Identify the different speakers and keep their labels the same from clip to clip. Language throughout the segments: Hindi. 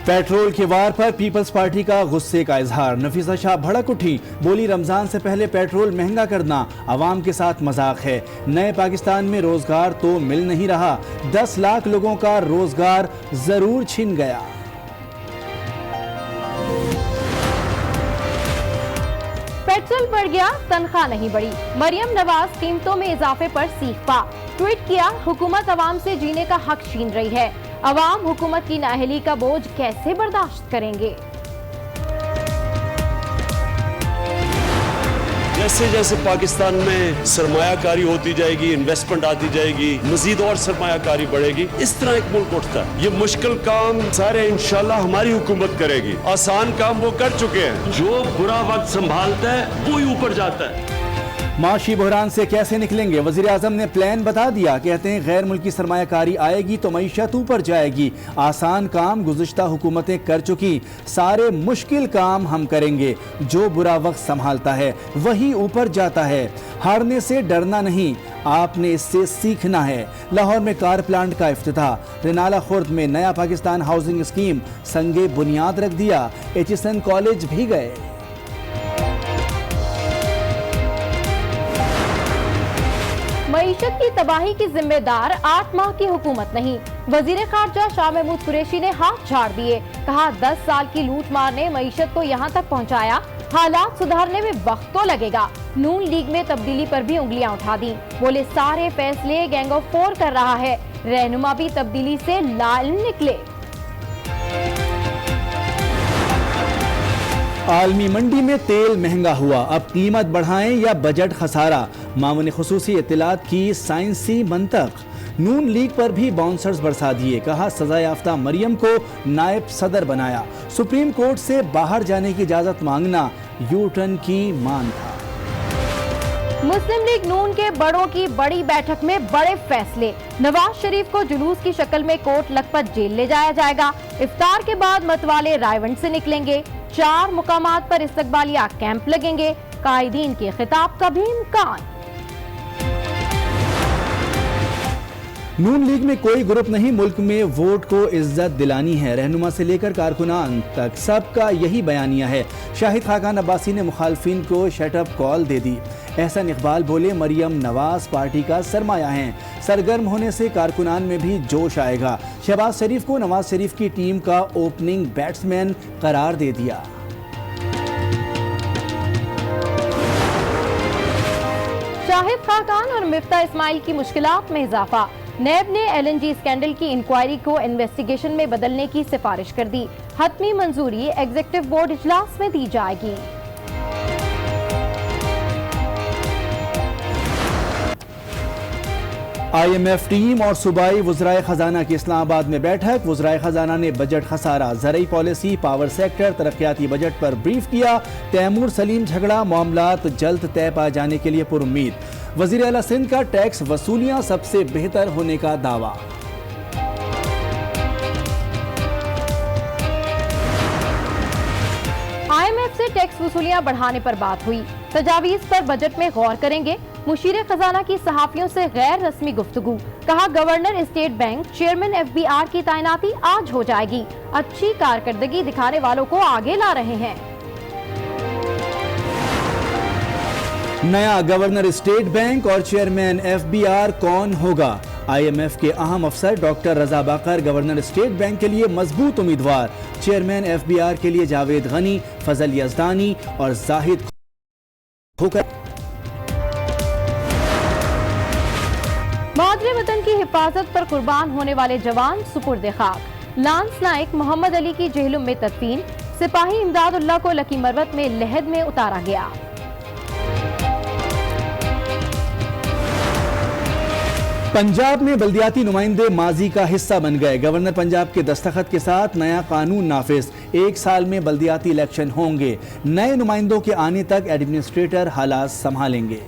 Speaker 1: पेट्रोल के वार पर पीपल्स पार्टी का गुस्से का इजहार। नफीसा शाह भड़क उठी, बोली रमजान से पहले पेट्रोल महंगा करना अवाम के साथ मजाक है। नए पाकिस्तान में रोजगार तो मिल नहीं रहा, 10 लाख लोगों का रोजगार जरूर छिन गया।
Speaker 2: पेट्रोल बढ़ गया, तनख्वाह नहीं बढ़ी। मरियम नवाज कीमतों में इजाफे पर सीख पा। ट्वीट किया, हुकूमत अवाम से जीने का हक छीन रही है। अवाम हुकूमत की नाअहली का बोझ कैसे बर्दाश्त करेंगे।
Speaker 3: जैसे जैसे पाकिस्तान में सरमायाकारी होती जाएगी, इन्वेस्टमेंट आती जाएगी, मजीद और सरमायाकारी बढ़ेगी, इस तरह एक मुल्क उठता है। ये मुश्किल काम सारे इंशाल्लाह हमारी हुकूमत करेगी। आसान काम वो कर चुके हैं। जो बुरा वक्त संभालता है वो ही ऊपर जाता है।
Speaker 1: माशी बहरान से कैसे निकलेंगे, वजीर आजम ने प्लान बता दिया। कहते हैं गैर मुल्की सरमायाकारी आएगी तो मईशत ऊपर जाएगी। आसान काम गुज़िश्ता हुकूमतें कर चुकी, सारे मुश्किल काम हम करेंगे। जो बुरा वक्त संभालता है वही ऊपर जाता है। हारने से डरना नहीं, आपने इससे सीखना है। लाहौर में कार प्लांट का इफ्तिताह। रेनाला खुर्द में नया पाकिस्तान हाउसिंग स्कीम संगे बुनियाद रख दिया। HSN कॉलेज भी गए।
Speaker 2: मईशत की तबाही की जिम्मेदार 8 माह की हुकूमत नहीं। वजीर खारजा शाह महमूद कुरैशी ने हाथ झाड़ दिए। कहा 10 साल की लूट मार ने मईशत को यहाँ तक पहुँचाया, हालात सुधारने में वक्त तो लगेगा। नून लीग में तब्दीली पर भी उंगलियां उठा दी। बोले सारे फैसले गैंग ऑफ 4 कर रहा है। रहनुमा भी तब्दीली से लाल निकले।
Speaker 1: आलमी मंडी में तेल महंगा हुआ, अब कीमत बढ़ाएं या बजट खसारा। मामून खुसूसी इत्तलात की साइंसी मंतक। नून लीग पर भी बाउंसर्स बरसा दिए। कहा सजा याफ्ता मरियम को नायब सदर बनाया। सुप्रीम कोर्ट से बाहर जाने की इजाजत मांगना यू टर्न की मान था।
Speaker 2: मुस्लिम लीग नून के बड़ों की बड़ी बैठक में बड़े फैसले। नवाज शरीफ को जुलूस की शक्ल में कोट लखपत जेल ले जाया जाएगा। इफ्तार के बाद मतवाले रायवंड से निकलेंगे। 4 मुकामात पर इस्तकबालिया कैंप लगेंगे। कायदीन के खिताब का भी इम्कान।
Speaker 1: नून लीग में कोई ग्रुप नहीं, मुल्क में वोट को इज्जत दिलानी है। रहनुमा से लेकर कारकुनान तक सबका यही बयानिया है। शाहिद खाकान अब्बासी ने मुखालफिन को शटअप कॉल दे दी। एहसन इकबाल बोले मरियम नवाज पार्टी का सरमाया हैं। सरगर्म होने से कारकुनान में भी जोश आएगा। शहबाज शरीफ को नवाज शरीफ की टीम का ओपनिंग बैट्समैन करार दे दिया।
Speaker 2: शाहिद खाकान और मिफ्ता इस्माइल की मुश्किलात में इजाफा। नैब ने LNG स्कैंडल की इंक्वायरी को इन्वेस्टिगेशन में बदलने की सिफारिश कर दी। हतमी मंजूरी एग्जीक्यूटिव बोर्ड इजलास में दी जाएगी।
Speaker 1: IMF टीम और सूबाई वज़राए खजाना की इस्लामाबाद में बैठक। वज़राए खजाना ने बजट खसारा, ज़रई पॉलिसी, पावर सेक्टर, तरक्याती बजट पर ब्रीफ किया। तैमूर सलीम झगड़ा मामलात जल्द तय पा जाने के लिए पुरुम्मीद। वज़ीर आला सिंध का टैक्स वसूलियां सबसे बेहतर होने का दावा।
Speaker 2: IMF से टैक्स वसूलियां बढ़ाने पर बात हुई। तजावीज पर बजट में गौर करेंगे। मुशीर खजाना की सहाफियों से गैर रस्मी गुफ्तगू। कहा governor state bank, chairman FBR की तैनाती आज हो जाएगी। अच्छी कारकर्दगी दिखाने वालों को आगे ला रहे हैं।
Speaker 1: नया गवर्नर स्टेट बैंक और चेयरमैन FBR कौन होगा? IMF के अहम अफसर डॉक्टर रजा बाकर गवर्नर स्टेट बैंक के लिए मजबूत उम्मीदवार। चेयरमैन FBR के लिए जावेद गनी, फजल यजदानी और जाहिद होकर।
Speaker 2: मादरे वतन की हिफाजत पर कुर्बान होने वाले जवान सुपुर्द खाक। लांस नाइक मोहम्मद अली की जेहलुम में तदफीन। सिपाही इमदादुल्लाह को लकी मरवत में लहद में उतारा गया।
Speaker 1: पंजाब में बल्दियाती नुमाइंदे माजी का हिस्सा बन गए। गवर्नर पंजाब के दस्तखत के साथ नया कानून नाफिज। 1 साल में बल्दियाती इलेक्शन होंगे। नए नुमाइंदों के आने तक एडमिनिस्ट्रेटर हालात संभालेंगे।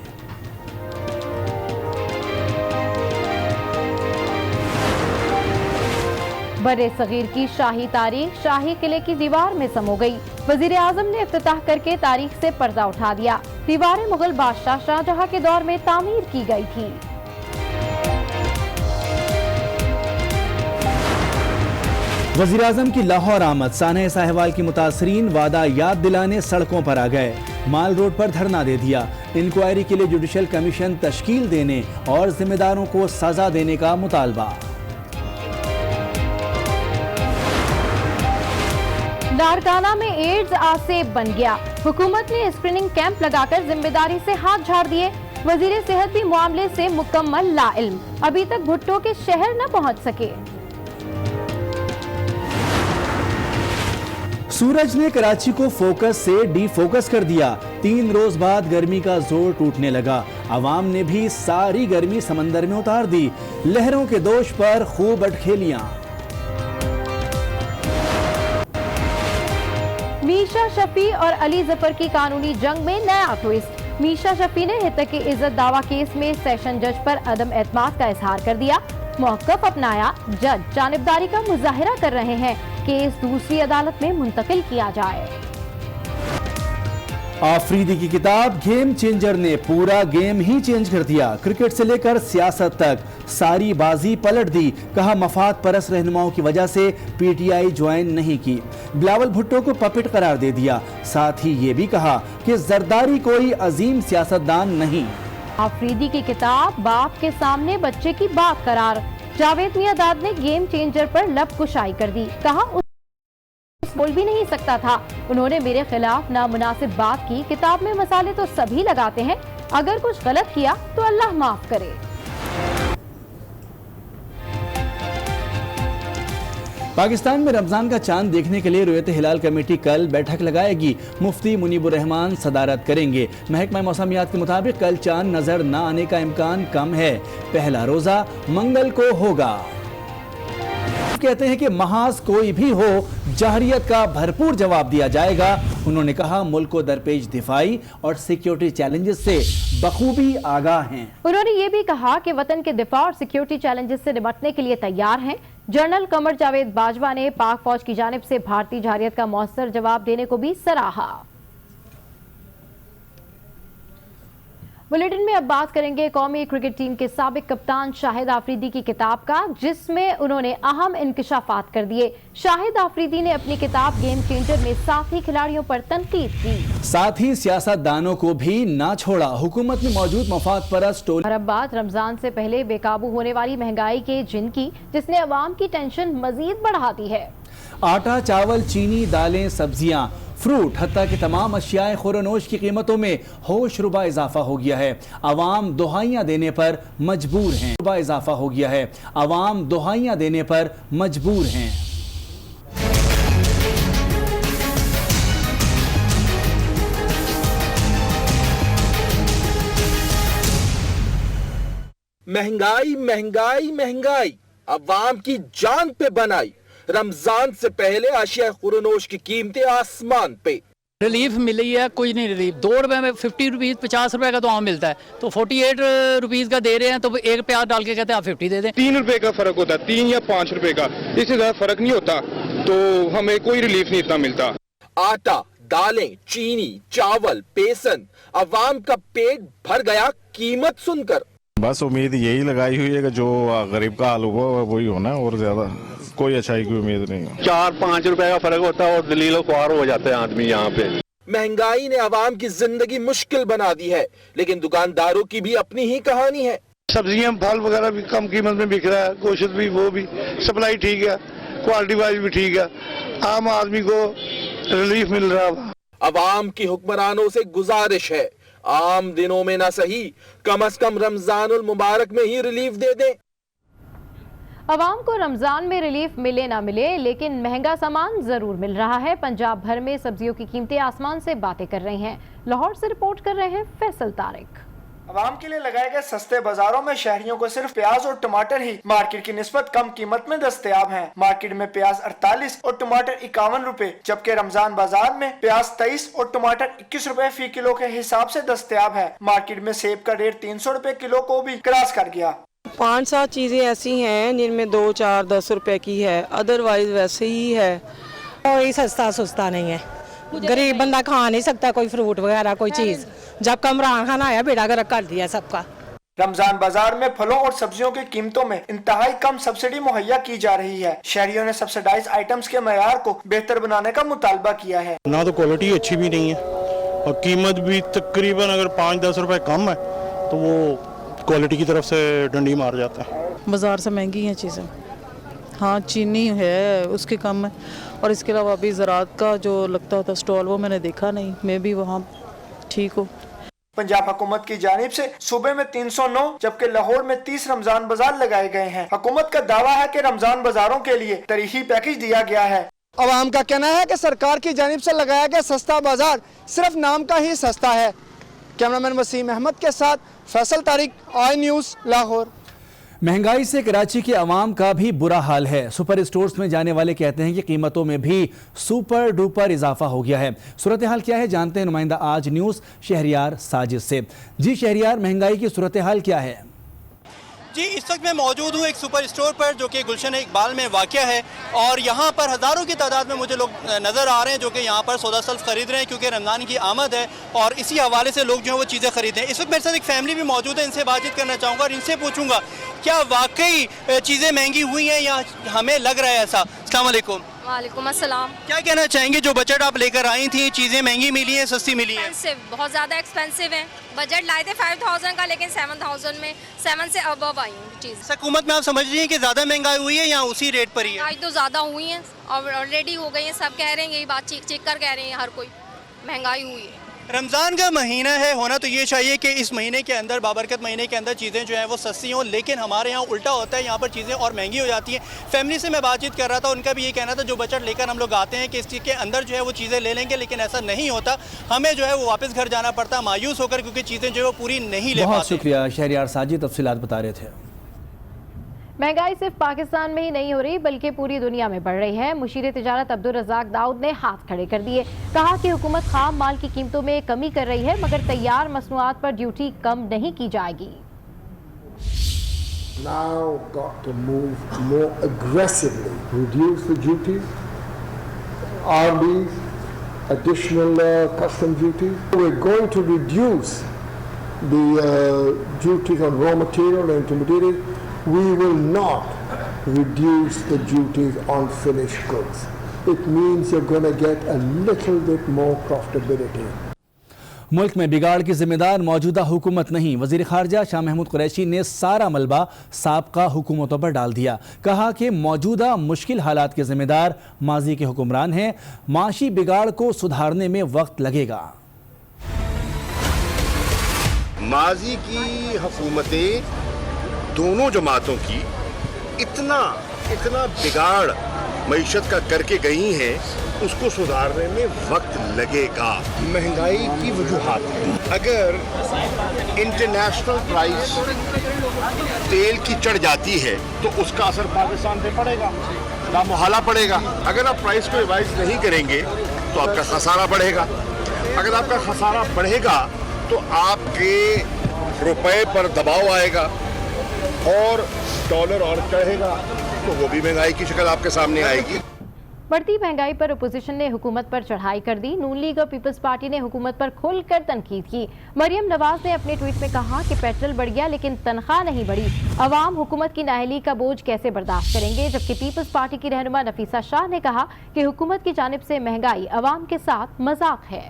Speaker 2: बड़े सगीर की शाही तारीख शाही किले की दीवार में सम हो गई। वजीर आजम ने इफ्तिताह करके तारीख से पर्दा उठा दिया। दीवारें मुगल बादशाह शाहजहां के दौर में तामीर की गई थी।
Speaker 1: वज़ीर-ए-आज़म की लाहौर आमद, सानह साहिवाल की मुतासरीन वादा याद दिलाने सड़कों पर आ गए। माल रोड पर धरना दे दिया। इंक्वायरी के लिए जुडिशल कमीशन तश्कील देने और जिम्मेदारों को सजा देने का मुतालबा।
Speaker 2: लाड़काना में एड्स आसेब बन गया। हुकूमत ने स्क्रीनिंग कैंप लगाकर जिम्मेदारी से हाथ झाड़ दिए। वजीर सेहत भी मामले से मुकम्मल लाइल्म, अभी तक भुट्टो के शहर न पहुंच सके।
Speaker 1: सूरज ने कराची को फोकस से डीफोकस कर दिया। 3 रोज बाद गर्मी का जोर टूटने लगा। अवाम ने भी सारी गर्मी समंदर में उतार दी। लहरों के दोष पर खूब अटखेलियां।
Speaker 2: मीशा शफी और अली जफर की कानूनी जंग में नया ट्विस्ट। मीशा शफी ने हितक की इज्जत दावा केस में सेशन जज पर अदम एतमाद का इजहार कर दिया। मौक़िफ़ अपनाया, जज जानिबदारी का मुजाहिरा कर रहे हैं, केस दूसरी अदालत में मुंतकिल किया जाए।
Speaker 1: आफरीदी की किताब गेम चेंजर ने पूरा गेम ही चेंज कर दिया। क्रिकेट से लेकर सियासत तक सारी बाजी पलट दी। कहा मफाद परस्त रहनुमाओं की वजह से पीटीआई ज्वाइन नहीं की। बिलावल भुट्टो को पपेट करार दे दिया। साथ ही ये भी कहा कि जरदारी कोई अजीम सियासतदान नहीं।
Speaker 2: आफरीदी की किताब बाप के सामने बच्चे की बात करार। जावेद मियादाद ने गेम चेंजर पर लब कुशाई कर दी। कहा बोल भी नहीं सकता था। उन्होंने मेरे खिलाफ नामुनासिब बात की। किताब में मसाले तो सभी लगाते हैं, अगर कुछ गलत किया तो अल्लाह माफ करे।
Speaker 1: पाकिस्तान में रमजान का चांद देखने के लिए रुयत हिलाल कमेटी कल बैठक लगाएगी। मुफ्ती मुनीबुर रहमान सदारत करेंगे। महकमा मौसमियात के मुताबिक कल चांद नजर न आने का इम्कान कम है। पहला रोजा मंगल को होगा। कहते हैं कि महाज कोई भी हो, जहरियत का भरपूर जवाब दिया जाएगा। उन्होंने कहा मुल्क को दरपेश दिफाई और सिक्योरिटी चैलेंजेस से बखूबी आगाह हैं।
Speaker 2: उन्होंने ये भी कहा कि वतन के दिफा और सिक्योरिटी चैलेंजेस से निपटने के लिए तैयार हैं। जनरल कमर जावेद बाजवा ने पाक फौज की जानिब से भारतीय जहरियत का मौसर जवाब देने को भी सराहा। बुलेटिन में अब बात करेंगे कौमी क्रिकेट टीम के साबिक कप्तान शाहिद आफरीदी की किताब का, जिसमें उन्होंने अहम इंकशाफात कर दिए। शाहिद आफरीदी ने अपनी किताब गेम चेंजर में साथी खिलाड़ियों पर तनकीद की।
Speaker 1: साथ ही सियासतदानों को भी ना छोड़ा। हुकूमत में मौजूद मफाद परस्त
Speaker 2: अब बात रमजान से पहले बेकाबू होने वाली महंगाई के जिन की, जिसने अवाम की टेंशन मजीद बढ़ा दी है।
Speaker 1: आटा, चावल, चीनी, दालें, सब्जियां, फ्रूट, हत्ता कि तमाम अशियाए खुरनोश की कीमतों में होश रुबा इजाफा हो गया है। अवाम दुहाइयां देने पर मजबूर हैं। रुबा इजाफा हो गया है। अवाम दुहाइयां देने पर मजबूर हैं।
Speaker 4: महंगाई महंगाई महंगाई अवाम की जान पे बनाई। रमजान से पहले अशिया खुरनोश की कीमतें आसमान पे।
Speaker 5: रिलीफ मिली है, कोई नहीं रिलीफ। 2 रुपए में 50 रुपीज 50 रुपए का तो आम मिलता है, तो 48 रुपीज का दे रहे हैं, तो एक प्याज डाल के कहते हैं आप 50 दे दें।
Speaker 6: 3 रुपए का फर्क होता है, 3 या 5 रुपए का, इससे ज्यादा फर्क नहीं होता, तो हमें कोई रिलीफ नहीं इतना मिलता।
Speaker 4: आटा, दालें, चीनी, चावल, बेसन, अवाम का पेट भर गया कीमत सुनकर।
Speaker 7: बस उम्मीद यही लगाई हुई है कि जो गरीब का हाल हुआ वही होना है, और ज्यादा कोई अच्छाई की उम्मीद नहीं है।
Speaker 8: 4-5 रुपए का फर्क होता है और दलीलों ख्वार हो जाते हैं आदमी यहाँ पे।
Speaker 4: महंगाई ने अवाम की जिंदगी मुश्किल बना दी है, लेकिन दुकानदारों की भी अपनी ही कहानी है।
Speaker 6: सब्जियां, फल वगैरह भी कम कीमत में बिक रहा है, गोश्त भी, वो भी सप्लाई ठीक है, क्वालिटी वाइज भी ठीक है, आम आदमी को रिलीफ मिल रहा है।
Speaker 4: अवाम की हुक्मरानों से गुजारिश है, आम दिनों में ना सही, कम से कम रमजानुल मुबारक में ही रिलीफ दे दें।
Speaker 2: अवाम को रमजान में रिलीफ मिले ना मिले, लेकिन महंगा सामान जरूर मिल रहा है। पंजाब भर में सब्जियों की कीमतें आसमान से बातें कर रही हैं। लाहौर से रिपोर्ट कर रहे हैं फैसल तारिक।
Speaker 9: अवाम के लिए लगाए गए सस्ते बाजारों में शहरियों को सिर्फ प्याज और टमाटर ही मार्केट की निस्बत कम कीमत में दस्तयाब हैं। मार्केट में प्याज 48 और टमाटर 51 रुपए, जबकि रमजान बाजार में प्याज 23 और टमाटर 21 रुपए फी किलो के हिसाब से दस्तयाब है। मार्केट में सेब का रेट 300 रुपए किलो को भी क्रॉस कर गया।
Speaker 10: 5-7 चीजें ऐसी हैं जिनमें 2, 4, 10 रुपए की है, अदरवाइज वैसे ही है।
Speaker 11: कोई सस्ता सुस्ता नहीं है, गरीब बंदा खा नहीं सकता कोई फ्रूट वगैरह कोई चीज। जब कमरान खान आया बेड़ा गर्क कर दिया सबका।
Speaker 9: रमजान बाजार में फलों और सब्जियों की कीमतों में इंतहाई कम सब्सिडी मुहैया की जा रही है। शहरियों ने सब्सिडाइज आइटम्स के मयार को बेहतर बनाने का मुतालबा किया है।
Speaker 6: ना तो क्वालिटी अच्छी भी नहीं है और कीमत भी तकरीबन अगर 5-10 रुपए कम है तो वो क्वालिटी की तरफ से डंडी मार जाता है।
Speaker 10: बाज़ार से महंगी हैं चीज़ें। हाँ, चीनी है उसके कम है, और इसके अलावा अभी ज़राअत का जो लगता था स्टॉल वो मैंने देखा नहीं, मैं भी वहाँ ठीक हो।
Speaker 9: पंजाब हुकूमत की जानिब से सूबे में 309 जबकि लाहौर में 30 रमजान बाजार लगाए गए हैं। हुकूमत का दावा है कि रमजान बाजारों के लिए तरीही पैकेज दिया गया है।
Speaker 12: अवाम का कहना है कि सरकार की जानिब से लगाया गया सस्ता बाजार सिर्फ नाम का ही सस्ता है। कैमरामैन वसीम अहमद के साथ फैसल तारिक, आई न्यूज़, लाहौर।
Speaker 1: महंगाई से कराची के अवाम का भी बुरा हाल है। सुपर स्टोर्स में जाने वाले कहते हैं कि कीमतों में भी सुपर डुपर इजाफा हो गया है। सूरत हाल क्या है, जानते हैं नुमाइंदा आज न्यूज़ शहरियार साजिद से। जी शहरियार, महंगाई की सूरत हाल क्या है?
Speaker 13: जी, इस वक्त मैं मौजूद हूँ एक सुपर स्टोर पर जो कि गुलशन इकबाल में वाक़या है, और यहाँ पर हज़ारों की तादाद में मुझे लोग नज़र आ रहे हैं जो कि यहाँ पर सौदा सल्फ खरीद रहे हैं, क्योंकि रमज़ान की आमद है और इसी हवाले से लोग जो है वो चीज़ें खरीद रहे हैं। इस वक्त मेरे साथ एक फैमिली भी मौजूद है, इनसे बातचीत करना चाहूँगा और इनसे पूछूँगा क्या वाकई चीज़ें महंगी हुई हैं या हमें लग रहा है ऐसा। अस्सलाम वालेकुम।
Speaker 14: वालेकुम अस्सलाम।
Speaker 13: क्या कहना चाहेंगे, जो बजट आप लेकर आई थी, चीज़ें महंगी मिली हैं, सस्ती मिली हैं?
Speaker 14: बहुत ज़्यादा एक्सपेंसिव है। बजट लाए थे 5000 का, लेकिन 7000 में 7 से अबव आई चीज़।
Speaker 13: हुकूमत में आप समझ रही हैं कि ज़्यादा महंगाई हुई है या उसी रेट पर ही है?
Speaker 14: आज तो ज़्यादा हुई है और ऑलरेडी हो गई है। सब कह रहे हैं यही बात, चीख चीख कर कह रहे हैं हर कोई, महंगाई हुई है।
Speaker 13: रमज़ान का महीना है, होना तो ये चाहिए कि इस महीने के अंदर, बाबरकत महीने के अंदर चीज़ें जो हैं वो सस्ती हों, लेकिन हमारे यहाँ उल्टा होता है, यहाँ पर चीज़ें और महंगी हो जाती हैं। फैमिली से मैं बातचीत कर रहा था, उनका भी ये कहना था जो बजट लेकर हम लोग आते हैं कि इस चीज़ के अंदर जो है वो चीज़ें ले लेंगे, लेकिन ऐसा नहीं होता। हमें जो है वो वापस घर जाना पड़ता मायूस होकर, क्योंकि चीज़ें जो है वो पूरी नहीं ले पाते।
Speaker 1: बहुत शुक्रिया शहरियार साजिद, तफसीलात बता रहे थे।
Speaker 2: महंगाई सिर्फ पाकिस्तान में ही नहीं हो रही बल्कि पूरी दुनिया में बढ़ रही है। मुशीर तिजारत अब्दुल रज़ाक दाऊद ने हाथ खड़े कर दिए। कहा कि हुकूमत खाम माल की कीमतों में कमी कर रही है, मगर तैयार मसनूआत पर ड्यूटी कम नहीं की जाएगी।
Speaker 15: Now got to move more aggressively, reduce the duties, RDs, additional custom duties. We're going to reduce the duties on raw material and intermediaries. We will not reduce the duties on finished goods. It means you're going to get a little bit more profitability.
Speaker 1: मुल्क में बिगाड़ की जिम्मेदार मौजूदा हुकूमत नहीं, वजीर खारजा शाह महमूद कुरैशी ने सारा मलबा साबका हुकूमतों पर डाल दिया। कहा कि मौजूदा मुश्किल हालात के जिम्मेदार माजी के हुक्मरान हैं, माशी बिगाड़ को सुधारने में वक्त लगेगा।
Speaker 16: माजी की हुकूमतें दोनों जमातों की इतना बिगाड़ मईशत का करके गई हैं, उसको सुधारने में वक्त लगेगा। महंगाई की वजूहात, अगर इंटरनेशनल प्राइस तेल की चढ़ जाती है तो उसका असर पाकिस्तान पे पड़ेगा, नामुहाला पड़ेगा। अगर आप प्राइस को रिवाइज नहीं करेंगे तो आपका खसारा बढ़ेगा। अगर आपका खसारा बढ़ेगा तो आपके रुपए पर दबाव आएगा और डॉलर और चढ़ेगा, तो वो भी महंगाई की शक्ल आपके सामने आएगी।
Speaker 2: बढ़ती महंगाई पर अपोजिशन ने हुकूमत पर चढ़ाई कर दी। नून लीग और पीपल्स पार्टी ने हुकूमत पर खुलकर तनकीद की। मरियम नवाज ने अपने ट्वीट में कहा कि पेट्रोल बढ़ गया लेकिन तनख्वाह नहीं बढ़ी, अवाम हुकूमत की नाअहली का बोझ कैसे बर्दाश्त करेंगे। जबकि पीपल्स पार्टी की रहनुमा नफीसा शाह ने कहा कि हुकूमत की जानिब से महंगाई अवाम के साथ मजाक है।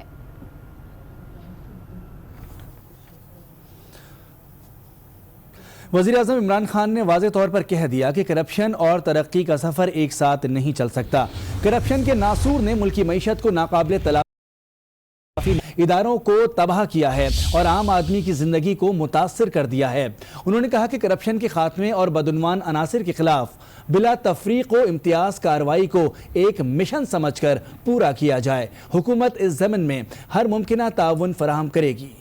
Speaker 1: वज़ीर-ए-आज़म इमरान खान ने वाज़ेह तौर पर कह दिया कि करप्शन और तरक्की का सफ़र एक साथ नहीं चल सकता। करप्शन के नासूर ने मुल्की मईशत को नाकाबिले तलाफ़ी इदारों को तबाह किया है और आम आदमी की ज़िंदगी को मुतासिर कर दिया है। उन्होंने कहा कि करप्शन के खात्मे और बदउन्वान अनासिर के खिलाफ बिला तफरीक व इम्तियाज़ कार्रवाई को एक मिशन समझकर पूरा किया जाए। हुकूमत इस ज़मन में हर मुमकिना ताउन फराहम करेगी।